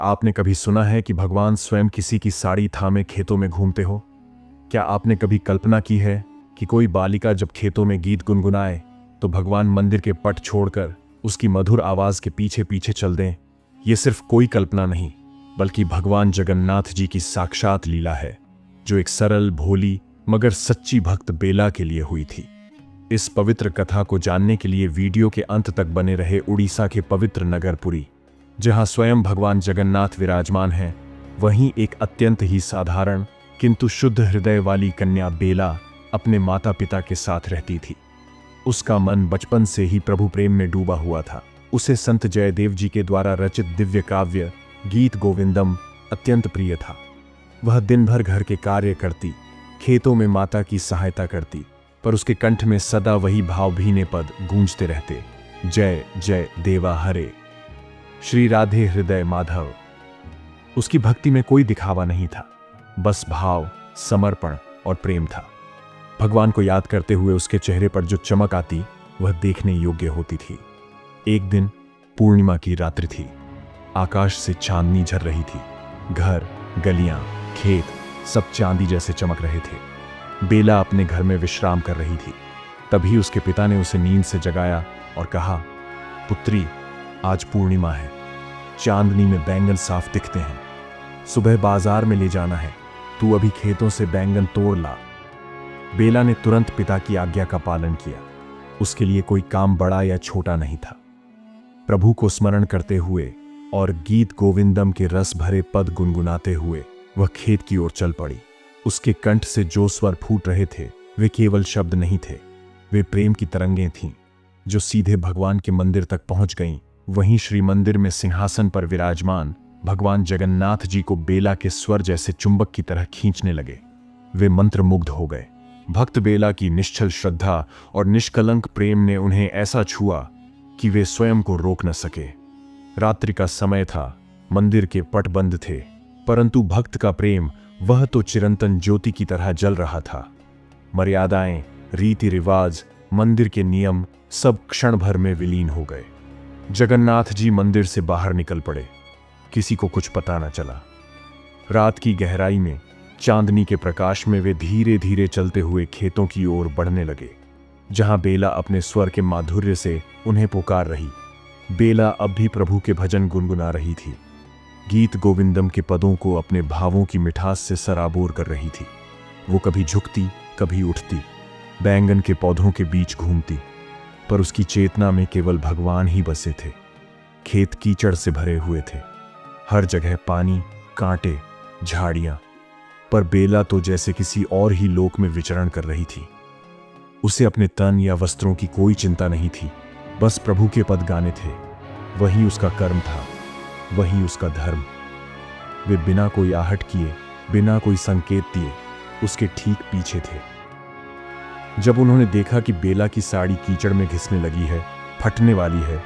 आपने कभी सुना है कि भगवान स्वयं किसी की साड़ी थामे खेतों में घूमते हो? क्या आपने कभी कल्पना की है कि कोई बालिका जब खेतों में गीत गुनगुनाए तो भगवान मंदिर के पट छोड़कर उसकी मधुर आवाज के पीछे पीछे चल दें? ये सिर्फ कोई कल्पना नहीं, बल्कि भगवान जगन्नाथ जी की साक्षात लीला है, जो एक सरल, भोली मगर सच्ची भक्त बेला के लिए हुई थी। इस पवित्र कथा को जानने के लिए वीडियो के अंत तक बने रहे। उड़ीसा के पवित्र नगर पुरी, जहां स्वयं भगवान जगन्नाथ विराजमान हैं, वहीं एक अत्यंत ही साधारण किंतु शुद्ध हृदय वाली कन्या बेला अपने माता पिता के साथ रहती थी। उसका मन बचपन से ही प्रभु प्रेम में डूबा हुआ था। उसे संत जयदेव जी के द्वारा रचित दिव्य काव्य गीत गोविंदम अत्यंत प्रिय था। वह दिन भर घर के कार्य करती, खेतों में माता की सहायता करती, पर उसके कंठ में सदा वही भावभीने पद गूंजते रहते, जय जय देवा हरे, श्री राधे हृदय माधव। उसकी भक्ति में कोई दिखावा नहीं था, बस भाव, समर्पण और प्रेम था। भगवान को याद करते हुए उसके चेहरे पर जो चमक आती, वह देखने योग्य होती थी। एक दिन पूर्णिमा की रात्रि थी। आकाश से चांदनी झर रही थी। घर, गलियां, खेत सब चांदी जैसे चमक रहे थे। बेला अपने घर में विश्राम कर रही थी। तभी उसके पिता ने उसे नींद से जगाया और कहा, पुत्री, आज पूर्णिमा है, चांदनी में बैंगन साफ दिखते हैं। सुबह बाजार में ले जाना है, तू अभी खेतों से बैंगन तोड़ ला। बेला ने तुरंत पिता की आज्ञा का पालन किया। उसके लिए कोई काम बड़ा या छोटा नहीं था। प्रभु को स्मरण करते हुए और गीत गोविंदम के रस भरे पद गुनगुनाते हुए वह खेत की ओर चल पड़ी। उसके कंठ से जो स्वर फूट रहे थे, वे केवल शब्द नहीं थे, वे प्रेम की तरंगें थीं, जो सीधे भगवान के मंदिर तक पहुंच गईं। वहीं श्री मंदिर में सिंहासन पर विराजमान भगवान जगन्नाथ जी को बेला के स्वर जैसे चुंबक की तरह खींचने लगे। वे मंत्रमुग्ध हो गए। भक्त बेला की निश्चल श्रद्धा और निष्कलंक प्रेम ने उन्हें ऐसा छुआ कि वे स्वयं को रोक न सके। रात्रि का समय था, मंदिर के पट बंद थे, परंतु भक्त का प्रेम, वह तो चिरंतन ज्योति की तरह जल रहा था। मर्यादाएं, रीति रिवाज, मंदिर के नियम सब क्षण भर में विलीन हो गए। जगन्नाथ जी मंदिर से बाहर निकल पड़े। किसी को कुछ पता न चला। रात की गहराई में चांदनी के प्रकाश में वे धीरे धीरे चलते हुए खेतों की ओर बढ़ने लगे, जहां बेला अपने स्वर के माधुर्य से उन्हें पुकार रही। बेला अब भी प्रभु के भजन गुनगुना रही थी, गीत गोविंदम के पदों को अपने भावों की मिठास से सराबोर कर रही थी। वो कभी झुकती, कभी उठती, बैंगन के पौधों के बीच घूमती, पर उसकी चेतना में केवल भगवान ही बसे थे। खेत कीचड़ से भरे हुए थे, हर जगह पानी, कांटे, झाड़ियां, पर बेला तो जैसे किसी और ही लोक में विचरण कर रही थी। उसे अपने तन या वस्त्रों की कोई चिंता नहीं थी, बस प्रभु के पद गाने थे। वही उसका कर्म था, वही उसका धर्म। वे बिना कोई आहट किए, बिना कोई संकेत दिए उसके ठीक पीछे थे। जब उन्होंने देखा कि बेला की साड़ी कीचड़ में घिसने लगी है, फटने वाली है,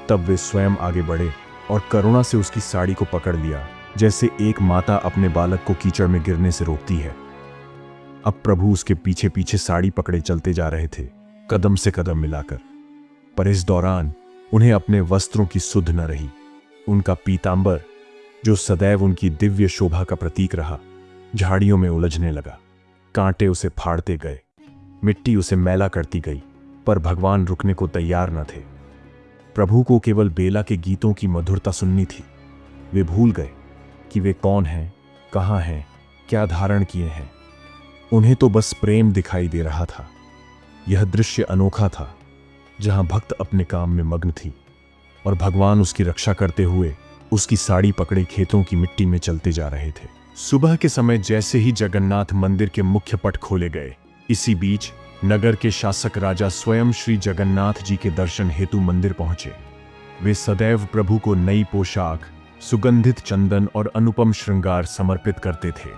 तब वे स्वयं आगे बढ़े और करुणा से उसकी साड़ी को पकड़ लिया, जैसे एक माता अपने बालक को कीचड़ में गिरने से रोकती है। अब प्रभु उसके पीछे पीछे साड़ी पकड़े चलते जा रहे थे, कदम से कदम मिलाकर। पर इस दौरान उन्हें अपने वस्त्रों की सुध न रही। उनका पीतांबर, जो सदैव उनकी दिव्य शोभा का प्रतीक रहा, झाड़ियों में उलझने लगा। कांटे उसे फाड़ते गए, मिट्टी उसे मैला करती गई, पर भगवान रुकने को तैयार न थे। प्रभु को केवल बेला के गीतों की मधुरता सुननी थी। वे भूल गए कि वे कौन हैं, कहाँ हैं, क्या धारण किए हैं। उन्हें तो बस प्रेम दिखाई दे रहा था। यह दृश्य अनोखा था, जहां भक्त अपने काम में मग्न थी और भगवान उसकी रक्षा करते हुए उसकी साड़ी पकड़े खेतों की मिट्टी में चलते जा रहे थे। सुबह के समय जैसे ही जगन्नाथ मंदिर के मुख्य पट खोले गए, इसी बीच नगर के शासक राजा स्वयं श्री जगन्नाथ जी के दर्शन हेतु मंदिर पहुंचे। वे सदैव प्रभु को नई पोशाक, सुगंधित चंदन और अनुपम श्रृंगार समर्पित करते थे,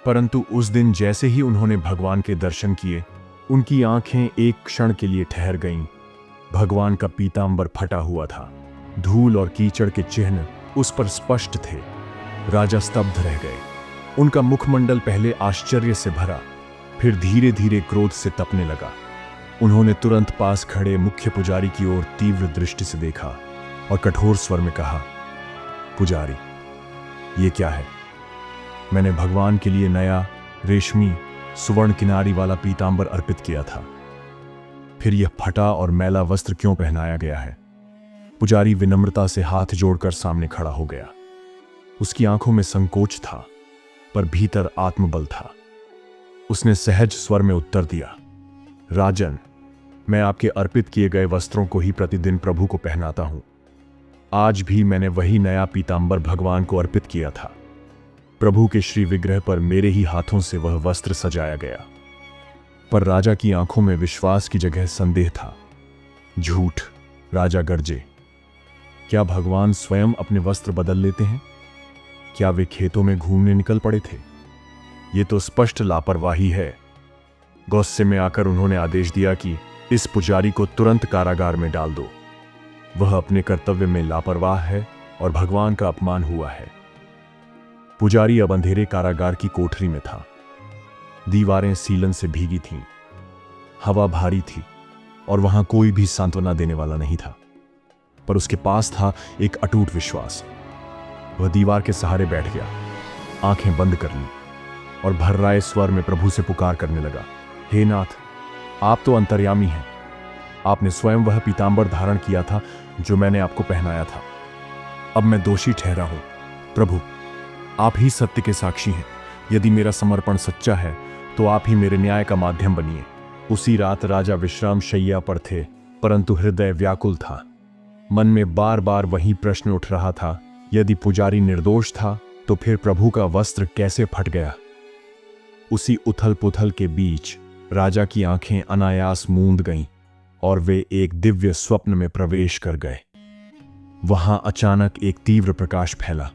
परंतु उस दिन जैसे ही उन्होंने भगवान के दर्शन किए, उनकी आंखें एक क्षण के लिए ठहर गईं। भगवान का पीतांबर फटा हुआ था, धूल और कीचड़ के चिन्ह उस पर स्पष्ट थे। राजा स्तब्ध रह गए। उनका मुखमंडल पहले आश्चर्य से भरा, फिर धीरे धीरे क्रोध से तपने लगा। उन्होंने तुरंत पास खड़े मुख्य पुजारी की ओर तीव्र दृष्टि से देखा और कठोर स्वर में कहा, पुजारी, ये क्या है? मैंने भगवान के लिए नया रेशमी सुवर्ण किनारी वाला पीतांबर अर्पित किया था, फिर यह फटा और मैला वस्त्र क्यों पहनाया गया है? पुजारी विनम्रता से हाथ जोड़कर सामने खड़ा हो गया। उसकी आंखों में संकोच था, पर भीतर आत्मबल था। उसने सहज स्वर में उत्तर दिया, राजन, मैं आपके अर्पित किए गए वस्त्रों को ही प्रतिदिन प्रभु को पहनाता हूं। आज भी मैंने वही नया पीतांबर भगवान को अर्पित किया था। प्रभु के श्री विग्रह पर मेरे ही हाथों से वह वस्त्र सजाया गया। पर राजा की आंखों में विश्वास की जगह संदेह था। झूठ! राजा गरजे, क्या भगवान स्वयं अपने वस्त्र बदल लेते हैं? क्या वे खेतों में घूमने निकल पड़े थे? ये तो स्पष्ट लापरवाही है। गुस्से में आकर उन्होंने आदेश दिया कि इस पुजारी को तुरंत कारागार में डाल दो। वह अपने कर्तव्य में लापरवाह है और भगवान का अपमान हुआ है। पुजारी अब अंधेरे कारागार की कोठरी में था। दीवारें सीलन से भीगी थीं, हवा भारी थी और वहां कोई भी सांत्वना देने वाला नहीं था। पर उसके पास था एक अटूट विश्वास। वह दीवार के सहारे बैठ गया, आंखें बंद कर ली और भर्राए स्वर में प्रभु से पुकार करने लगा, हे नाथ, आप तो अंतर्यामी हैं। आपने स्वयं वह पीतांबर धारण किया था जो मैंने आपको पहनाया था। अब मैं दोषी ठहरा हूं। प्रभु, आप ही सत्य के साक्षी हैं। यदि मेरा समर्पण सच्चा है तो आप ही मेरे न्याय का माध्यम बनिए। उसी रात राजा विश्राम शैया पर थे, परंतु हृदय व्याकुल था। मन में बार बार वही प्रश्न उठ रहा था, यदि पुजारी निर्दोष था तो फिर प्रभु का वस्त्र कैसे फट गया? उसी उथल पुथल के बीच राजा की आंखें अनायास मूंद गईं और वे एक दिव्य स्वप्न में प्रवेश कर गए। वहां अचानक एक तीव्र प्रकाश फैला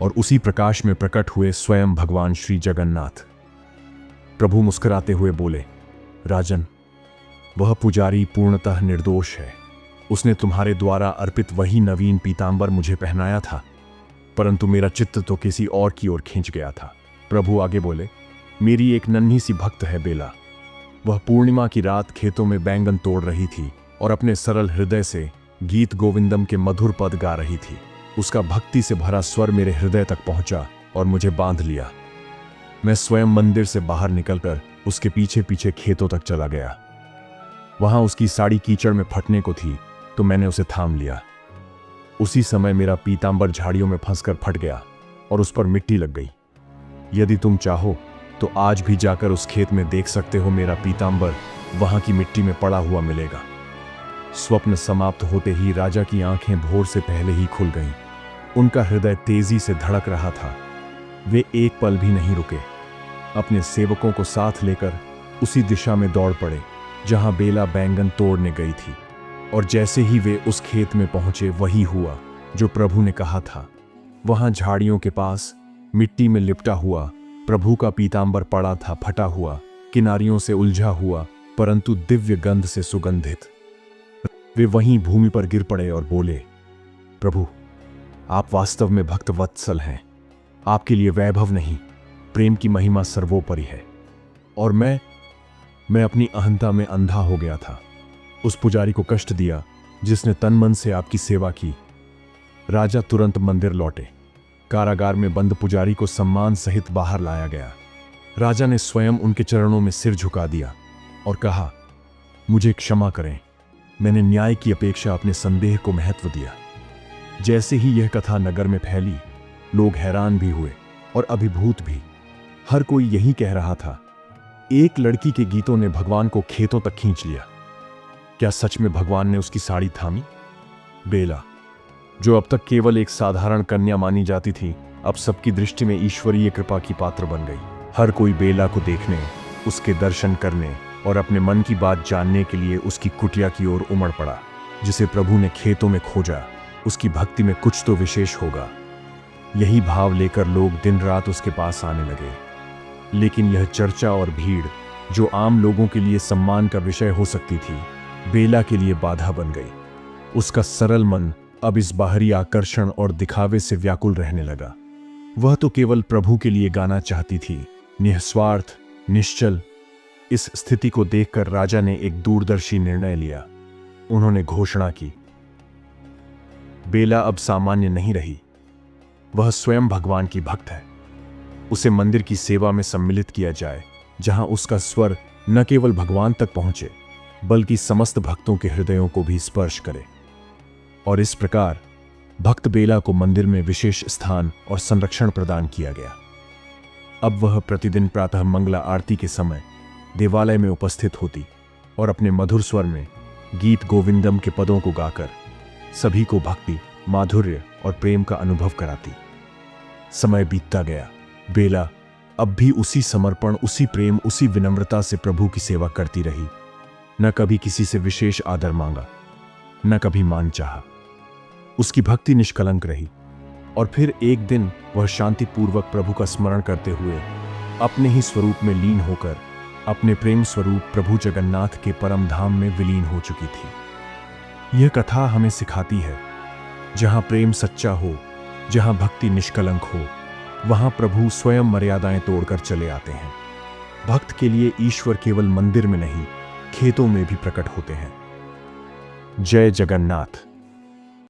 और उसी प्रकाश में प्रकट हुए स्वयं भगवान श्री जगन्नाथ। प्रभु मुस्कुराते हुए बोले, राजन, वह पुजारी पूर्णतः निर्दोष है। उसने तुम्हारे द्वारा अर्पित वही नवीन पीतांबर मुझे पहनाया था, परंतु मेरा चित्त तो किसी और की ओर खींच गया था। प्रभु आगे बोले, मेरी एक नन्ही सी भक्त है बेला। वह पूर्णिमा की रात खेतों में बैंगन तोड़ रही थी और अपने सरल हृदय से गीत गोविंदम के मधुर पद गा रही थी। उसका भक्ति से भरा स्वर मेरे हृदय तक पहुंचा और मुझे बांध लिया। मैं स्वयं मंदिर से बाहर निकलकर उसके पीछे पीछे खेतों तक चला गया। वहां उसकी साड़ी कीचड़ में फटने को थी तो मैंने उसे थाम लिया। उसी समय मेरा पीतांबर झाड़ियों में फंसकर फट गया और उस पर मिट्टी लग गई। यदि तुम चाहो तो आज भी जाकर उस खेत में देख सकते हो। मेरा पीतांबर वहां की मिट्टी में पड़ा हुआ मिलेगा। स्वप्न समाप्त होते ही राजा की आंखें भोर से पहले ही खुल गईं। उनका हृदय तेजी से धड़क रहा था। वे एक पल भी नहीं रुके। अपने सेवकों को साथ लेकर उसी दिशा में दौड़ पड़े जहां बेला बैंगन तोड़ने गई थी। और जैसे ही वे उस खेत में पहुंचे, वही हुआ जो प्रभु ने कहा था। वहां झाड़ियों के पास मिट्टी में लिपटा हुआ प्रभु का पीतांबर पड़ा था, फटा हुआ, किनारियों से उलझा हुआ, परंतु दिव्य गंध से सुगंधित। वे वहीं भूमि पर गिर पड़े और बोले, प्रभु, आप वास्तव में भक्त वत्सल हैं। आपके लिए वैभव नहीं, प्रेम की महिमा सर्वोपरि है। और मैं अपनी अहंता में अंधा हो गया था। उस पुजारी को कष्ट दिया जिसने तन मन से आपकी सेवा की। राजा तुरंत मंदिर लौटे। कारागार में बंद पुजारी को सम्मान सहित बाहर लाया गया। राजा ने स्वयं उनके चरणों में सिर झुका दिया और कहा, मुझे क्षमा करें, मैंने न्याय की अपेक्षा अपने संदेह को महत्व दिया। जैसे ही यह कथा नगर में फैली, लोग हैरान भी हुए और अभिभूत भी। हर कोई यही कह रहा था, एक लड़की के गीतों ने भगवान को खेतों तक खींच लिया। क्या सच में भगवान ने उसकी साड़ी थामी? बेला, जो अब तक केवल एक साधारण कन्या मानी जाती थी, अब सबकी दृष्टि में ईश्वरीय कृपा की पात्र बन गई। हर कोई बेला को देखने, उसके दर्शन करने और अपने मन की बात जानने के लिए उसकी कुटिया की ओर उमड़ पड़ा। जिसे प्रभु ने खेतों में खोजा, उसकी भक्ति में कुछ तो विशेष होगा। यही भाव लेकर लोग दिन रात उसके पास आने लगे। लेकिन यह चर्चा और भीड़, जो आम लोगों के लिए सम्मान का विषय हो सकती थी, बेला के लिए बाधा बन गई। उसका सरल मन अब इस बाहरी आकर्षण और दिखावे से व्याकुल रहने लगा। वह तो केवल प्रभु के लिए गाना चाहती थी, निस्वार्थ, निश्चल। इस स्थिति को देखकर राजा ने एक दूरदर्शी निर्णय लिया। उन्होंने घोषणा की, बेला अब सामान्य नहीं रही। वह स्वयं भगवान की भक्त है। उसे मंदिर की सेवा में सम्मिलित किया जाए, जहां उसका स्वर न केवल भगवान तक पहुंचे बल्कि समस्त भक्तों के हृदयों को भी स्पर्श करे। और इस प्रकार भक्त बेला को मंदिर में विशेष स्थान और संरक्षण प्रदान किया गया। अब वह प्रतिदिन प्रातः मंगला आरती के समय देवालय में उपस्थित होती और अपने मधुर स्वर में गीत गोविंदम के पदों को गाकर सभी को भक्ति, माधुर्य और प्रेम का अनुभव कराती। समय बीतता गया। बेला अब भी उसी समर्पण, उसी प्रेम, उसी विनम्रता से प्रभु की सेवा करती रही। न कभी किसी से विशेष आदर मांगा, न कभी मान चाहा। उसकी भक्ति निष्कलंक रही। और फिर एक दिन वह शांतिपूर्वक प्रभु का स्मरण करते हुए अपने ही स्वरूप में लीन होकर अपने प्रेम स्वरूप प्रभु जगन्नाथ के परम धाम में विलीन हो चुकी थी। यह कथा हमें सिखाती है, जहां प्रेम सच्चा हो, जहां भक्ति निष्कलंक हो, वहां प्रभु स्वयं मर्यादाएं तोड़कर चले आते हैं। भक्त के लिए ईश्वर केवल मंदिर में नहीं, खेतों में भी प्रकट होते हैं। जय जगन्नाथ।